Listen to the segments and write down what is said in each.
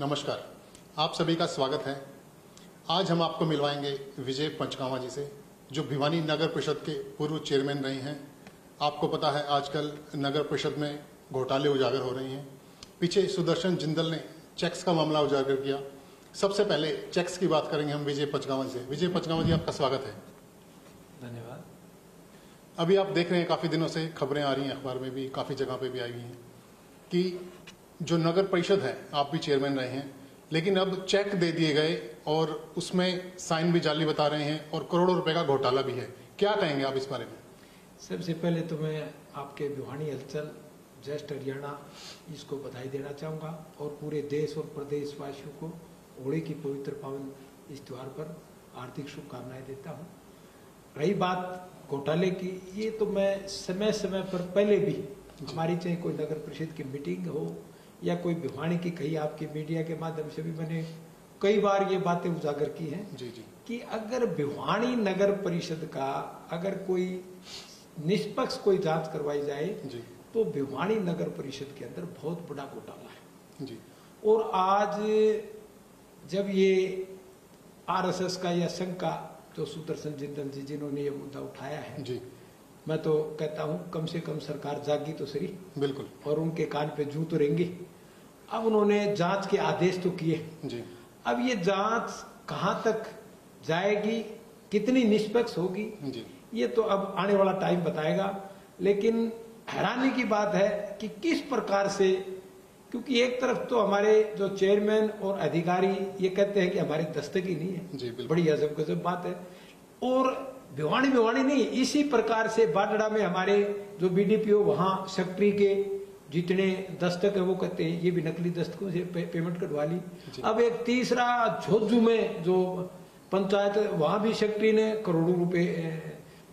नमस्कार, आप सभी का स्वागत है। आज हम आपको मिलवाएंगे विजय पंचकामा जी से, जो भिवानी नगर परिषद के पूर्व चेयरमैन रहे हैं। आपको पता है आजकल नगर परिषद में घोटाले उजागर हो रहे हैं। पीछे सुदर्शन जिंदल ने चेक्स का मामला उजागर किया। सबसे पहले चेक्स की बात करेंगे हम विजय पंचकामा से। विजय पंचकामा जी, आपका स्वागत है। धन्यवाद। अभी आप देख रहे हैं काफी दिनों से खबरें आ रही हैं, अखबार में भी काफी जगह पे भी आई हुई हैं कि जो नगर परिषद है, आप भी चेयरमैन रहे हैं, लेकिन अब चेक दे दिए गए और उसमें साइन भी जाली बता रहे हैं और करोड़ों रुपए का घोटाला भी है। क्या कहेंगे आप इस बारे में? सबसे पहले तो मैं आपके भिवानी हलचल जस्ट हरियाणा इसको बधाई देना चाहूँगा और पूरे देश और प्रदेश वासियों को होली की पवित्र पावन इस त्योहार पर हार्दिक शुभकामनाएं देता हूँ। रही बात घोटाले की, ये तो मैं समय समय पर पहले भी हमारी चाहे कोई नगर परिषद की मीटिंग हो या कोई भिवानी की कहीं आपके मीडिया के माध्यम से भी मैंने कई बार ये बातें उजागर की हैं जी जी कि अगर भिवानी नगर परिषद का अगर कोई निष्पक्ष कोई जांच करवाई जाए जी तो भिवानी नगर परिषद के अंदर बहुत बड़ा घोटाला है जी। और आज जब ये आरएसएस का या संघ का जो सुदर्शन जिंदल जी जिन्होंने ये मुद्दा उठाया है जी, मैं तो कहता हूं कम से कम सरकार जागी तो सही, बिल्कुल, और उनके कान पे जूं तो रहेंगे। अब उन्होंने जांच के आदेश तो किए जी अब ये जांच कहां तक जाएगी, कितनी निष्पक्ष होगी, जी ये तो अब आने वाला टाइम बताएगा। लेकिन हैरानी की बात है कि किस प्रकार से, क्योंकि एक तरफ तो हमारे जो चेयरमैन और अधिकारी ये कहते हैं कि हमारी दस्तक ही नहीं है, जी, बिल्कुल। बड़ी अजब गजब बात है। और भिवानी नहीं, इसी प्रकार से बाडड़ा में हमारे जो बीडीपीओ वहां सेक्रेटरी के जितने दस्तक है वो कहते हैं ये भी नकली दस्तकों से पेमेंट कटवा ली। अब एक तीसरा झोझू में जो पंचायत वहां भी सेक्रेटरी ने करोड़ों रुपए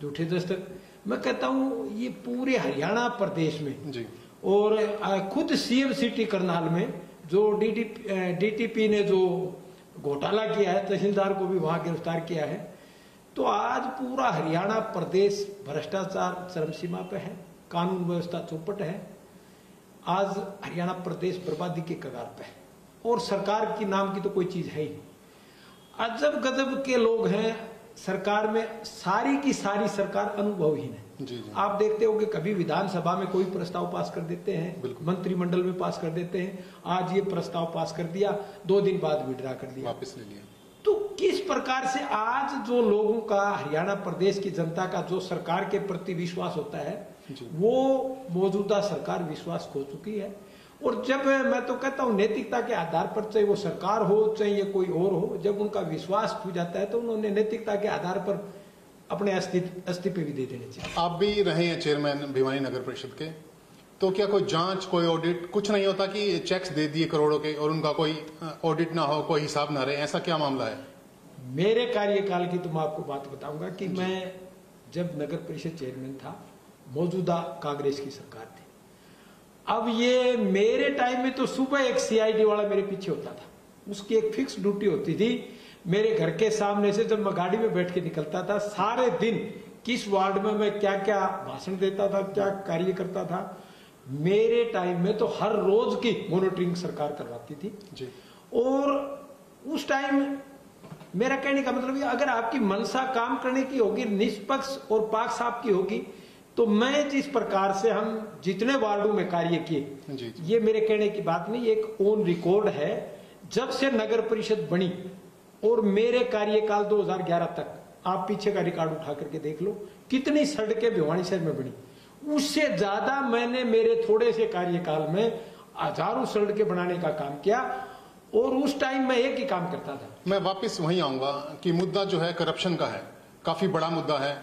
झूठे दस्तक। मैं कहता हूं ये पूरे हरियाणा प्रदेश में जी, और खुद सीएम सिटी करनाल में जो डीटीपी ने जो घोटाला किया है, तहसीलदार को भी वहां गिरफ्तार किया है। तो आज पूरा हरियाणा प्रदेश भ्रष्टाचार चरम सीमा पे है, कानून व्यवस्था चौपट है। आज हरियाणा प्रदेश बर्बादी के कगार पे है और सरकार की नाम की तो कोई चीज है ही नहीं। अजब गजब के लोग हैं सरकार में, सारी की सारी सरकार अनुभवहीन है। जी, जी। आप देखते हो कि कभी विधानसभा में कोई प्रस्ताव पास कर देते हैं, मंत्रिमंडल में पास कर देते हैं। आज ये प्रस्ताव पास कर दिया, 2 दिन बाद विड्रा कर दिया, वापस ले लिया। तो किस प्रकार से आज जो लोगों का, हरियाणा प्रदेश की जनता का जो सरकार के प्रति विश्वास होता है वो मौजूदा सरकार विश्वास खो चुकी है। और जब मैं तो कहता हूं नैतिकता के आधार पर, चाहे वो सरकार हो चाहे ये कोई और हो, जब उनका विश्वास खो जाता है तो उन्होंने नैतिकता के आधार पर अपने अस्तित्व भी दे देने चाहिए। आप भी रहे हैं चेयरमैन भिवानी नगर परिषद के, तो क्या कोई जांच, कोई ऑडिट, कुछ नहीं होता कि चेक्स दे दिए करोड़ों के और उनका कोई ऑडिट ना हो, कोई हिसाब ना रहे? ऐसा क्या मामला है? मेरे कार्यकाल की तो मैं आपको बात बताऊंगा कि मैं जब नगर परिषद चेयरमैन था, मौजूदा कांग्रेस की सरकार थी। अब ये मेरे टाइम में तो सुबह एक सीआईडी वाला मेरे पीछे होता था, उसकी एक फिक्स ड्यूटी होती थी। मेरे घर के सामने से जब मैं गाड़ी में बैठ के निकलता था, सारे दिन किस वार्ड में मैं क्या क्या भाषण देता था, क्या कार्य करता था, मेरे टाइम में तो हर रोज की मॉनिटरिंग सरकार करवाती थी जी। और उस टाइम मेरा कहने का मतलब ये, अगर आपकी मनसा काम करने की होगी, निष्पक्ष और पाक साफ की होगी, तो मैं जिस प्रकार से हम जितने वार्डों में कार्य किए, ये मेरे कहने की बात नहीं, एक ऑन रिकॉर्ड है। जब से नगर परिषद बनी और मेरे कार्यकाल 2011 तक, आप पीछे का रिकॉर्ड उठा करके देख लो कितनी सड़कें भिवानी शहर में बनी। उससे ज्यादा मैंने मेरे थोड़े से कार्यकाल में हजारों सड़कें बनाने का काम किया और उस टाइम में एक ही काम करता था। मैं वापस वहीं आऊंगा कि मुद्दा जो है करप्शन का है, काफी बड़ा मुद्दा है।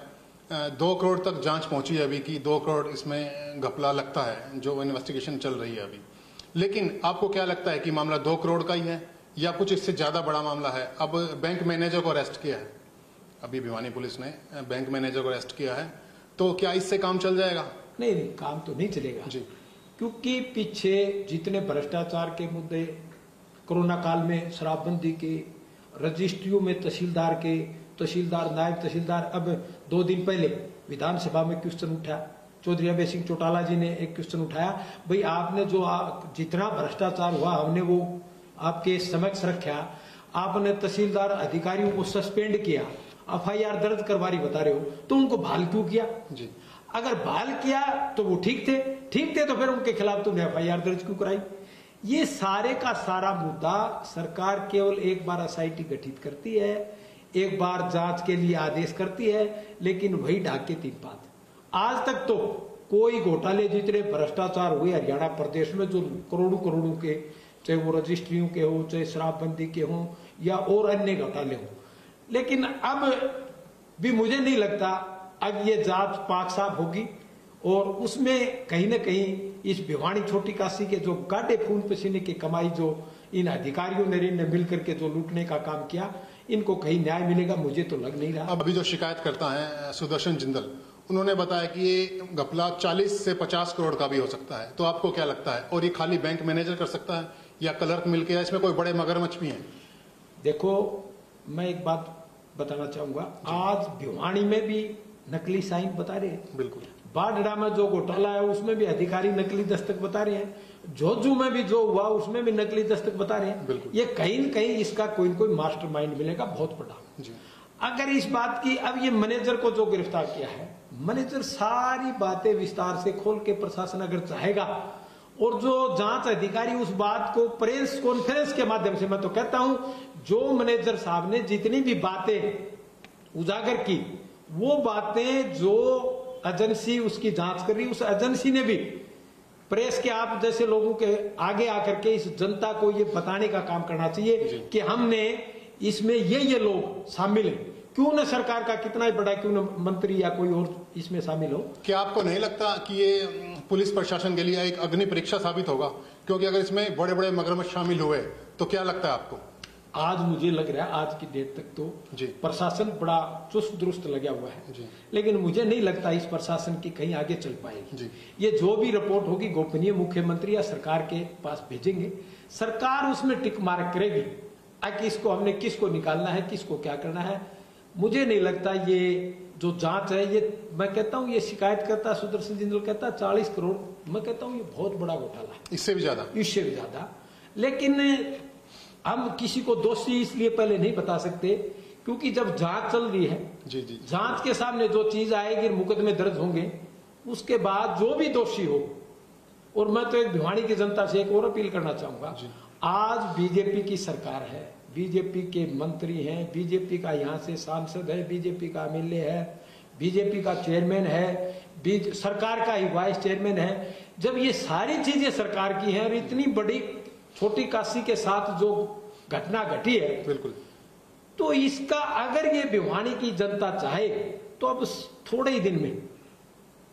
2 करोड़ तक जांच पहुंची है अभी की, 2 करोड़ इसमें घपला लगता है, जो इन्वेस्टिगेशन चल रही है अभी। लेकिन आपको क्या लगता है कि मामला 2 करोड़ का ही है या कुछ इससे ज्यादा बड़ा मामला है? अब बैंक मैनेजर को अरेस्ट किया है, अभी भिवानी पुलिस ने बैंक मैनेजर को अरेस्ट किया है, तो क्या इससे काम चल जाएगा? नहीं, काम तो नहीं चलेगा जी, क्योंकि पीछे जितने भ्रष्टाचार के मुद्दे, कोरोना काल में शराबबंदी के, रजिस्ट्रियों में तहसीलदार, नायब तहसीलदार, अब 2 दिन पहले विधानसभा में क्वेश्चन उठा, चौधरी अभय सिंह चौटाला जी ने एक क्वेश्चन उठाया, भाई आपने जो जितना भ्रष्टाचार हुआ हमने वो आपके समक्ष रखा, आपने तहसीलदार अधिकारियों को सस्पेंड किया, FIR दर्ज करवारी बता रहे हो, तो उनको बहाल क्यों किया? जी। अगर बहाल किया तो वो ठीक थे तो फिर उनके खिलाफ तुमने FIR दर्ज क्यों कराई? ये सारे का सारा मुद्दा सरकार केवल एक बार SIT गठित करती है, एक बार जांच के लिए आदेश करती है, लेकिन वही ढाक के तीन पात। आज तक तो कोई घोटाले जितने भ्रष्टाचार हुए हरियाणा प्रदेश में, जो करोड़ों के, चाहे वो रजिस्ट्रियों के हो, चाहे शराबबंदी के हो या और अन्य घोटाले हो, लेकिन अब भी मुझे नहीं लगता अब ये जांच पाक साफ होगी और उसमें कहीं ना कहीं इस भिवानी छोटी काशी के जो गाढ़े खून पसीने की कमाई जो इन अधिकारियों ने मिलकर के जो लूटने का काम किया, इनको कहीं न्याय मिलेगा, मुझे तो लग नहीं रहा। अब अभी जो शिकायत करता है सुदर्शन जिंदल, उन्होंने बताया कि ये घपला 40 से 50 करोड़ का भी हो सकता है, तो आपको क्या लगता है? और ये खाली बैंक मैनेजर कर सकता है या क्लर्क मिलकर, या इसमें कोई बड़े मगरमच्छ भी हैं? देखो, मैं एक बात बताना चाहूंगा, आज भिवानी में भी नकली साइन बता रहे हैं। बिल्कुल। बाढ़ में जो घोटाला है उसमें भी अधिकारी नकली दस्तक बता रहे हैं, झोझू में भी जो हुआ उसमें भी नकली दस्तक बता रहे हैं। ये कहीं न कहीं इसका कोई न कोई मास्टरमाइंड मिलेगा बहुत बड़ा। जी। अगर इस बात की, अब ये मैनेजर को जो गिरफ्तार किया है, मैनेजर सारी बातें विस्तार से खोल के प्रशासन अगर चाहेगा और जो जांच अधिकारी उस बात को प्रेस कॉन्फ्रेंस के माध्यम से, मैं तो कहता हूं जो मैनेजर साहब ने जितनी भी बातें उजागर की, वो बातें जो एजेंसी उसकी जांच कर रही, उस एजेंसी ने भी प्रेस के आप जैसे लोगों के आगे आकर के इस जनता को ये बताने का काम करना चाहिए कि हमने इसमें ये लोग शामिल हैं। क्यों न सरकार का कितना ही बड़ा, क्यों न मंत्री या कोई और इसमें शामिल हो। क्या आपको नहीं लगता कि ये पुलिस प्रशासन के लिए एक अग्नि परीक्षा साबित होगा? क्योंकि अगर इसमें बड़े बड़े मगरमच्छ शामिल हुए तो क्या लगता है आपको? आज मुझे लग रहा है, आज की डेट तक तो प्रशासन बड़ा चुस्त दुरुस्त लगा हुआ है, लेकिन मुझे नहीं लगता इस प्रशासन की कहीं आगे चल पाएगी। ये जो भी रिपोर्ट होगी गोपनीय मुख्यमंत्री या सरकार के पास भेजेंगे, सरकार उसमें टिक मार्क करेगी कि इसको हमने किसको निकालना है, किसको क्या करना है। मुझे नहीं लगता ये जो जांच है, ये मैं कहता हूं, ये शिकायत करता सुदर्शन जिंदल कहता 40 करोड़, मैं कहता हूं ये बहुत बड़ा घोटाला है, इससे भी ज्यादा। लेकिन हम किसी को दोषी इसलिए पहले नहीं बता सकते क्योंकि जब जांच चल रही है, जांच के सामने जो चीज आएगी, मुकदमे दर्ज होंगे, उसके बाद जो भी दोषी हो। और मैं तो एक भिवानी की जनता से एक और अपील करना चाहूंगा, आज बीजेपी की सरकार है, बीजेपी के मंत्री हैं, बीजेपी का यहाँ से सांसद है, बीजेपी का MLA है, बीजेपी का चेयरमैन है, सरकार का ही वाइस चेयरमैन है। जब ये सारी चीजें सरकार की हैं और इतनी बड़ी छोटी काशी के साथ जो घटना घटी है, बिल्कुल, तो इसका अगर ये भिवानी की जनता चाहे तो अब थोड़े ही दिन में,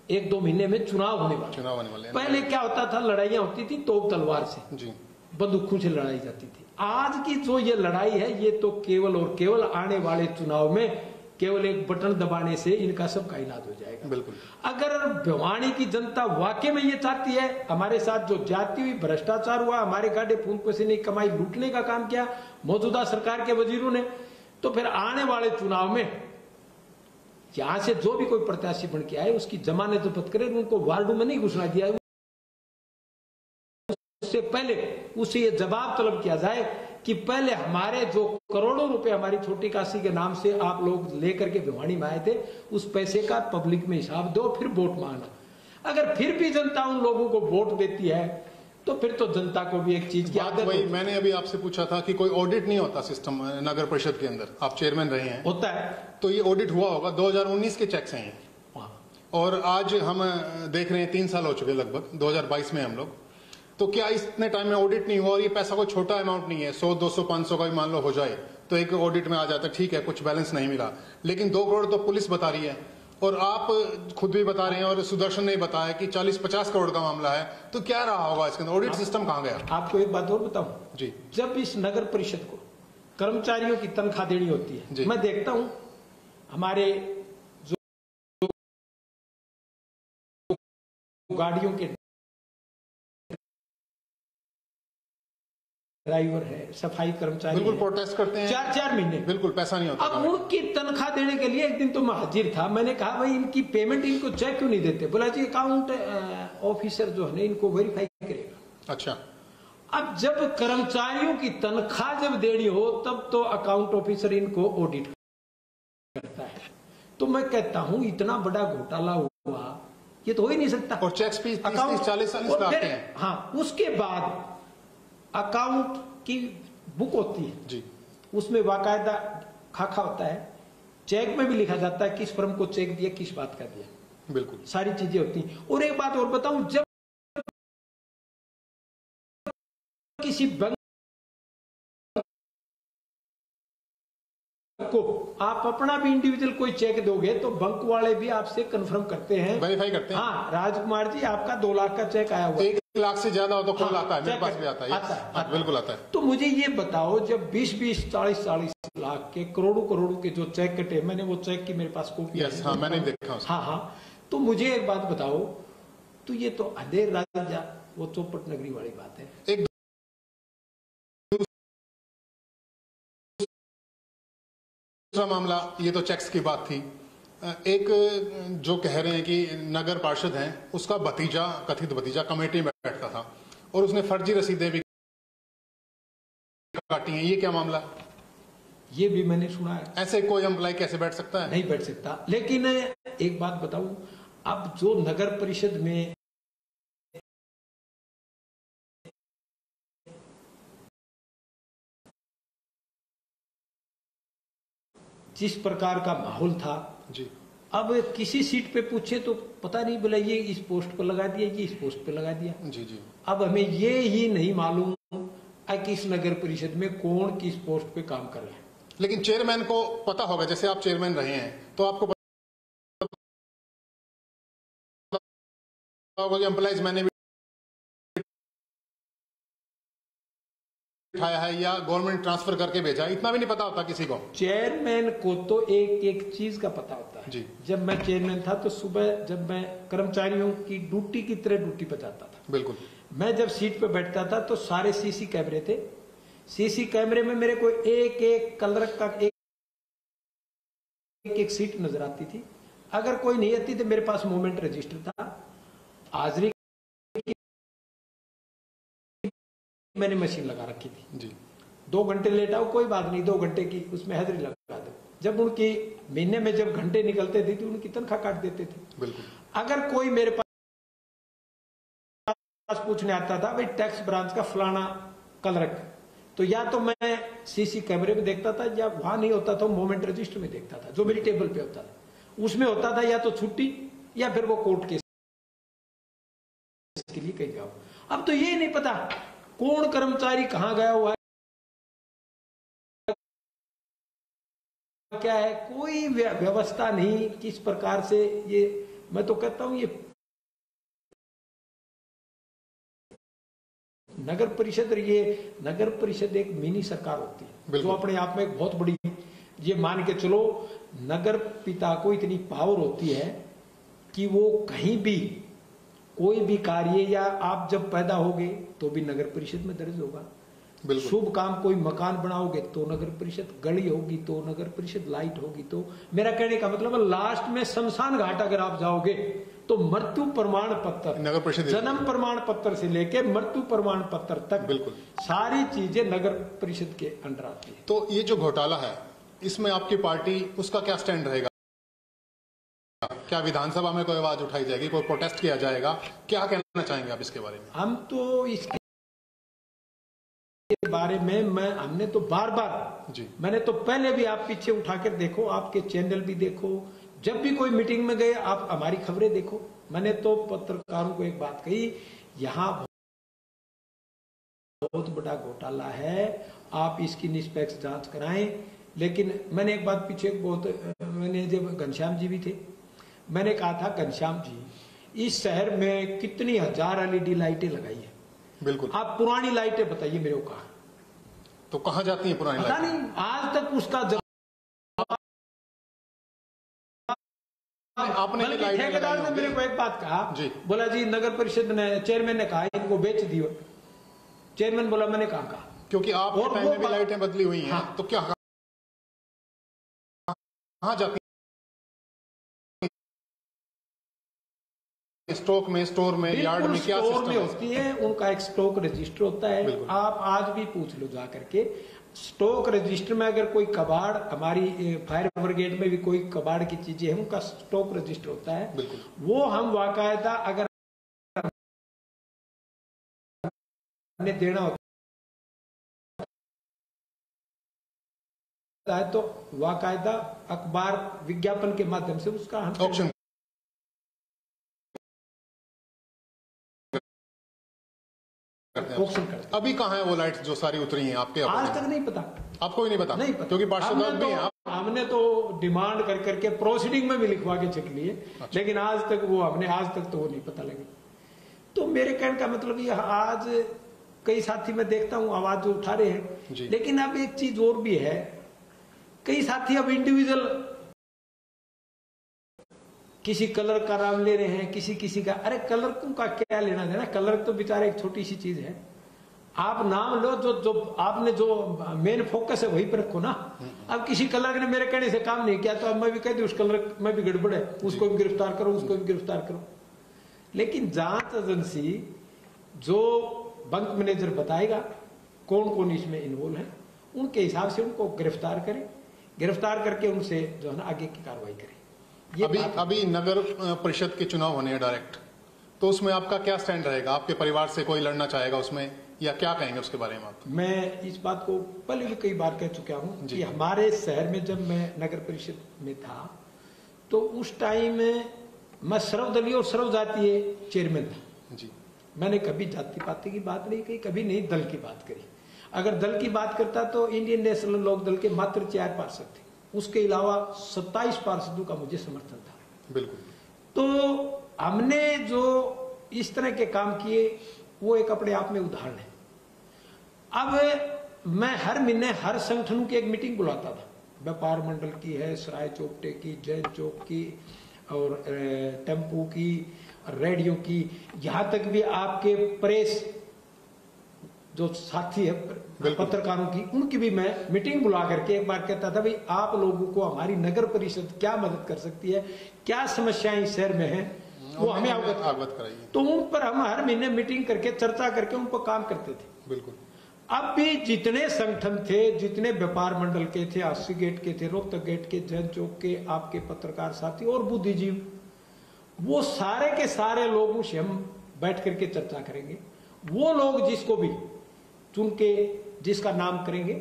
1-2 महीने में चुनाव होने वाले। पहले क्या होता था, लड़ाइयां होती थी तोप तलवार से, बंदूकों से लड़ाई जाती थी। आज की जो ये लड़ाई है, ये तो केवल और केवल आने वाले चुनाव में केवल एक बटन दबाने से इनका सब का इलाज हो जाएगा। बिल्कुल। अगर भिवानी की जनता वाकई में ये चाहती है, हमारे साथ जो जाती हुई भ्रष्टाचार हुआ, हमारे गाड़े फूल पसीने कमाई लूटने का काम किया मौजूदा सरकार के वजीरों ने, तो फिर आने वाले चुनाव में यहां से जो भी कोई प्रत्याशी बन के आए उसकी जमानत जब्त करे, उनको वार्डों में नहीं घुसना दिया, उससे पहले उसे ये जवाब तलब किया जाए कि पहले हमारे जो करोड़ों रुपए हमारी छोटी काशी के नाम से आप लोग लेकर के भिवानी में आए थे, उस पैसे का पब्लिक में हिसाब दो, फिर वोट मांगना। अगर फिर भी जनता उन लोगों को वोट देती है तो फिर तो जनता को भी एक चीज की आदत वही मैंने अभी आपसे पूछा था कि कोई ऑडिट नहीं होता सिस्टम नगर परिषद के अंदर, आप चेयरमैन रहे हैं। होता है, तो ये ऑडिट हुआ होगा, 2019 के चेक्स हैं और आज हम देख रहे हैं 3 साल हो चुके लगभग, 2022 में हम लोग। तो क्या इतने टाइम में ऑडिट नहीं हुआ? और ये पैसा कोई छोटा अमाउंट नहीं है, 100, 200, 500 का भी मान लो हो जाए तो एक ऑडिट में आ जाता है, ठीक है कुछ बैलेंस नहीं मिला, लेकिन 2 करोड़ तो पुलिस बता रही है और आप खुद भी बता रहे हैं और सुदर्शन ने बताया कि 40-50 करोड़ का मामला है। तो क्या रहा होगा इसके अंदर? ऑडिट सिस्टम कहां गया? आपको एक बात और बताऊं जी, जब इस नगर परिषद को कर्मचारियों की तनख्वाह देनी होती है, मैं देखता हूं हमारे जो गाड़ियों के ड्राइवर है, सफाई कर्मचारी, बिल्कुल प्रोटेस्ट करते हैं 4-4 महीने, बिल्कुल पैसा नहीं होता। अब उनकी तनख्वाह देने के लिए एक दिन तो मैं हाजिर था, मैंने कहा भाई इनकी पेमेंट इनको चेक क्यों नहीं देते? बोला जी अकाउंट ऑफिसर जो है ना इनको वेरीफाई करेगा। अच्छा। अब जब कर्मचारियों की तनख्वाह जब देनी हो तब तो अकाउंट ऑफिसर इनको ऑडिट करता है। तो मैं कहता हूं इतना बड़ा घोटाला हुआ, ये तो हो ही नहीं सकता। और चेक्स भी 30-40 लाख के हैं। हाँ, उसके बाद अकाउंट की बुक होती है जी, उसमें उसमें बाकायदा खाका होता है, चेक में भी लिखा जाता है किस फर्म को चेक दिया, किस बात का दिया, बिल्कुल सारी चीजें होती हैं। और एक बात और बताऊं, जब किसी बैंक को आप अपना भी इंडिविजुअल कोई चेक दोगे तो बैंक वाले भी आपसे कंफर्म करते हैं, वेरीफाई करते हैं। हाँ राजकुमार जी आपका 2 लाख का चेक आया हुआ है। 1 लाख से ज्यादा हो तो खोल आता है, मेरे चेक पास भी आता है, आता है। बिल्कुल आता है। तो मुझे ये बताओ, जब 20-20, 40-40 लाख के करोड़ों के जो चेक कटे, मैंने वो चेक की मेरे पास कॉपी है। हाँ, मैंने देखा उसको। हाँ, तो मुझे एक बात बताओ, तो ये तो अधेर राजा वो चौपट नगरी वाली बात है। एक दूसरा मामला, ये तो चेक्स की बात थी। एक जो कह रहे हैं कि नगर पार्षद हैं, उसका भतीजा, कथित भतीजा कमेटी में बैठता था और उसने फर्जी रसीदें भी काटी हैं, ये क्या मामला? ये भी मैंने सुना है। ऐसे कोई एम्प्लॉय कैसे बैठ सकता है? नहीं बैठ सकता। लेकिन एक बात बताऊं, अब जो नगर परिषद में जिस प्रकार का माहौल था जी, अब किसी सीट पे पूछे तो पता नहीं, बोला ये इस पोस्ट पर लगा दिया, ये इस पोस्ट पे लगा दिया। जी, जी। अब हमें ये ही नहीं मालूम किस नगर परिषद में कौन किस पोस्ट पे काम कर रहा है। लेकिन चेयरमैन को पता होगा, जैसे आप चेयरमैन रहे हैं तो आपको पता होगा कि एम्प्लॉयज मैंने भी उठाया है या गवर्नमेंट ट्रांसफर करके भेजा है, इतना भी नहीं पता होता किसी को। चेयरमैन को तो एक एक चीज का पता होता है। जी। जब मैं चेयरमैन था तो सुबह जब मैं कर्मचारियों की ड्यूटी की तरह ड्यूटी पर जाता था, बिल्कुल। मैं जब सीट पे बैठता था तो सारे सीसी कैमरे थे। सीसी कैमरे में मेरे को एक एक कलर का एक सीट नजर आती थी। अगर कोई नहीं आती तो मेरे पास मूवमेंट रजिस्टर था, हाजिरी मैंने मशीन लगा रखी थी जी। 2 घंटे लेट आओ कोई बात नहीं, 2 घंटे की उसमें हाजिरी लगा दो। जब उनकी महीने में जब घंटे निकलते थे तो उनकी तनख्वाह काट देते थे। बिल्कुल। अगर कोई मेरे पास पूछने आता था भाई टैक्स ब्रांच का फलाना क्लर्क, तो या तो मैं सीसी कैमरे में देखता था, या वहां नहीं होता था मूवमेंट रजिस्टर में देखता था, जो मेरी टेबल पे होता था। उसमें होता था या तो छुट्टी या फिर वो कोर्ट केस के लिए कहीं जाओ। अब तो ये नहीं पता कौन कर्मचारी कहां गया हुआ है, क्या है, कोई व्यवस्था नहीं। किस प्रकार से ये, मैं तो कहता हूं ये नगर परिषद एक मिनी सरकार होती है, जो अपने आप में एक बहुत बड़ी, ये मान के चलो नगर पिता को इतनी पावर होती है कि वो कहीं भी कोई भी कार्य, या आप जब पैदा होगे तो भी नगर परिषद में दर्ज होगा। शुभ काम, कोई मकान बनाओगे तो नगर परिषद, गली होगी तो नगर परिषद, लाइट होगी तो। मेरा कहने का मतलब है लास्ट में शमशान घाट अगर आप जाओगे तो मृत्यु प्रमाण पत्र, नगर परिषद, जन्म प्रमाण पत्र से लेके मृत्यु प्रमाण पत्र तक, बिल्कुल सारी चीजें नगर परिषद के अंडर आती है। तो ये जो घोटाला है, इसमें आपकी पार्टी, उसका क्या स्टैंड रहेगा? क्या विधानसभा में कोई आवाज उठाई जाएगी, कोई प्रोटेस्ट किया जाएगा? क्या कहना चाहेंगे आप इसके बारे में? हम तो इसके बारे में हमने तो बार बार जी, मैंने तो पहले भी, आप पीछे उठाकर देखो, आपके चैनल भी देखो, जब भी कोई मीटिंग में गए आप हमारी खबरें देखो। मैंने तो पत्रकारों को एक बात कही, यहाँ बहुत बड़ा घोटाला है, आप इसकी निष्पक्ष जांच कराएं। लेकिन मैंने एक बात पीछे मैंने जब घनश्याम जी भी थे, मैंने कहा था घनश्याम जी इस शहर में कितनी हजार LED लाइटें लगाई है, बिल्कुल, आप पुरानी लाइटें बताइए मेरे को। कहा तो कहाँ जाती है पुरानी पता लाइटें? नहीं, आज तक उसका आपने ठेकेदार ने मेरे को एक बात कहा जी, बोला जी नगर परिषद ने, चेयरमैन ने कहा इनको बेच दियो। चेयरमैन बोला मैंने कहा, क्योंकि आपके टाइम में भी लाइटें बदली हुई हैं। हाँ, तो क्या कहाँ जाती स्टॉक में, स्टोर में, यार्ड में क्या स्टोर में सिस्टम होती है, उनका एक स्टॉक रजिस्टर होता है। आप आज भी पूछ लो जा करके, स्टॉक रजिस्टर में अगर कोई कबाड़, हमारी फायर ब्रिगेड में भी कोई कबाड़ की चीजें हैं, उनका स्टॉक रजिस्टर होता है। वो हम बाकायदा अगर हमें देना होता है तो बाकायदा अखबार विज्ञापन के माध्यम से उसका हम ऑप्शन करते। अभी कहाँ है वो लाइट्स जो सारी उतरी हैं आपके? आज तक नहीं पता। आपको भी नहीं पता? नहीं पता, क्योंकि पार्षद भी हैं। हमने तो डिमांड कर करके प्रोसीडिंग में भी लिखवा के चेक लिए। अच्छा। लेकिन आज तक तो वो नहीं पता लगे। तो मेरे कहने का मतलब ये, आज कई साथी मैं देखता हूँ आवाज जो उठा रहे हैं, लेकिन अब एक चीज और भी है, कई साथी अब इंडिविजुअल किसी कलर का नाम ले रहे हैं, किसी का। अरे कलर का क्या लेना देना? कलर तो बेचारे एक छोटी सी चीज है। आप नाम लो, जो आपने जो मेन फोकस है वही पर रखो ना। अब किसी कलर ने मेरे कहने से काम नहीं किया तो अब मैं भी कह दूं उस कलर में भी गड़बड़ है, उसको भी गिरफ्तार करो, उसको भी गिरफ्तार करो। लेकिन जांच एजेंसी जो बंक मैनेजर बताएगा कौन कौन इसमें इन्वॉल्व है, उनके हिसाब से उनको गिरफ्तार करे, गिरफ्तार करके उनसे जो है ना आगे की कार्रवाई करे। अभी नगर परिषद के चुनाव होने हैं डायरेक्ट, तो उसमें आपका क्या स्टैंड रहेगा? आपके परिवार से कोई लड़ना चाहेगा उसमें, या क्या कहेंगे उसके बारे में आप? मैं इस बात को पहले भी कई बार कह चुका हूं कि हमारे शहर में जब मैं नगर परिषद में था तो उस टाइम मैं सर्वदलीय और सर्वजातीय चेयरमैन था जी। मैंने कभी जाति पाति की बात नहीं कही, कभी नहीं दल की बात करी। अगर दल की बात करता तो इंडियन नेशनल लोक दल के मात्र 4 पार्षद थे, उसके अलावा 27 पार्षदों का मुझे समर्थन था। बिल्कुल। तो हमने जो इस तरह के काम किए वो एक अपने आप में उदाहरण है। अब मैं हर महीने हर संगठनों की एक मीटिंग बुलाता था, व्यापार मंडल की है, सराय चौपटे की, जैन चौक की, और टेम्पू की, रेडियो की, यहां तक भी आपके प्रेस जो साथी है पत्रकारों की, उनकी भी मैं मीटिंग बुला करके एक बार कहता था, भाई आप लोगों को हमारी नगर परिषद क्या मदद कर सकती है, क्या समस्याएं इस शहर में हैं, वो हमें अवगत कराइए। तो उन पर हम हर महीने मीटिंग करके चर्चा करके उन पर काम करते थे। बिल्कुल। अब भी जितने संगठन थे, जितने व्यापार मंडल के थे, आशी गेट के थे, रोहतक गेट के, जैन चौक के, आपके पत्रकार साथी और बुद्धिजीव, वो सारे के सारे लोगों से हम बैठ करके चर्चा करेंगे। वो लोग जिसको भी चुन के जिसका नाम करेंगे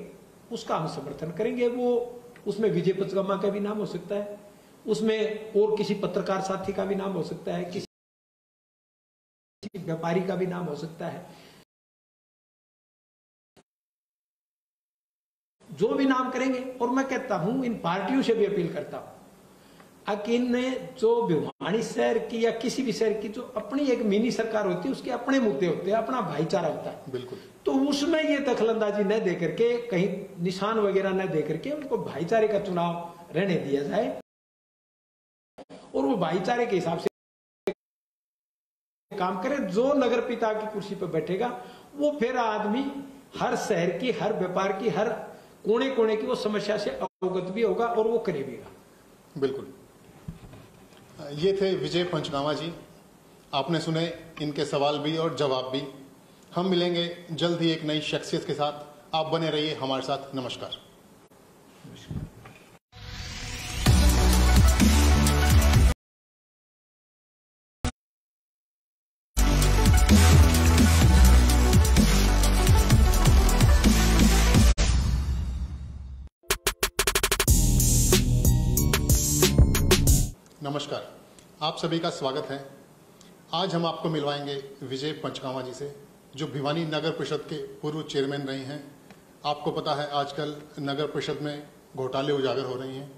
उसका हम समर्थन करेंगे। वो उसमें विजय पचगम्मा का भी नाम हो सकता है, उसमें और किसी पत्रकार साथी का भी नाम हो सकता है, किसी व्यापारी का भी नाम हो सकता है, जो भी नाम करेंगे। और मैं कहता हूं, इन पार्टियों से भी अपील करता हूं, अकिन जो भिवानी शहर की या किसी भी शहर की जो अपनी एक मिनी सरकार होती है, उसके अपने मुद्दे होते हैं, अपना भाईचारा होता है। बिल्कुल। तो उसमें ये दखलंदाजी न दे करके, कहीं निशान वगैरह न दे करके, उनको भाईचारे का चुनाव रहने दिया जाए और वो भाईचारे के हिसाब से काम करे। जो नगर पिता की कुर्सी पर बैठेगा वो फिर आदमी हर शहर की, हर व्यापार की, हर कोने कोने की वो समस्या से अवगत भी होगा और वो करेगा। बिल्कुल। ये थे विजय पंचगामा जी। आपने सुने इनके सवाल भी और जवाब भी। हम मिलेंगे जल्द ही एक नई शख्सियत के साथ। आप बने रहिए हमारे साथ। नमस्कार। नमस्कार, आप सभी का स्वागत है। आज हम आपको मिलवाएंगे विजय पंचगामा जी से, जो भिवानी नगर परिषद के पूर्व चेयरमैन रहे हैं। आपको पता है आजकल नगर परिषद में घोटाले उजागर हो रही हैं।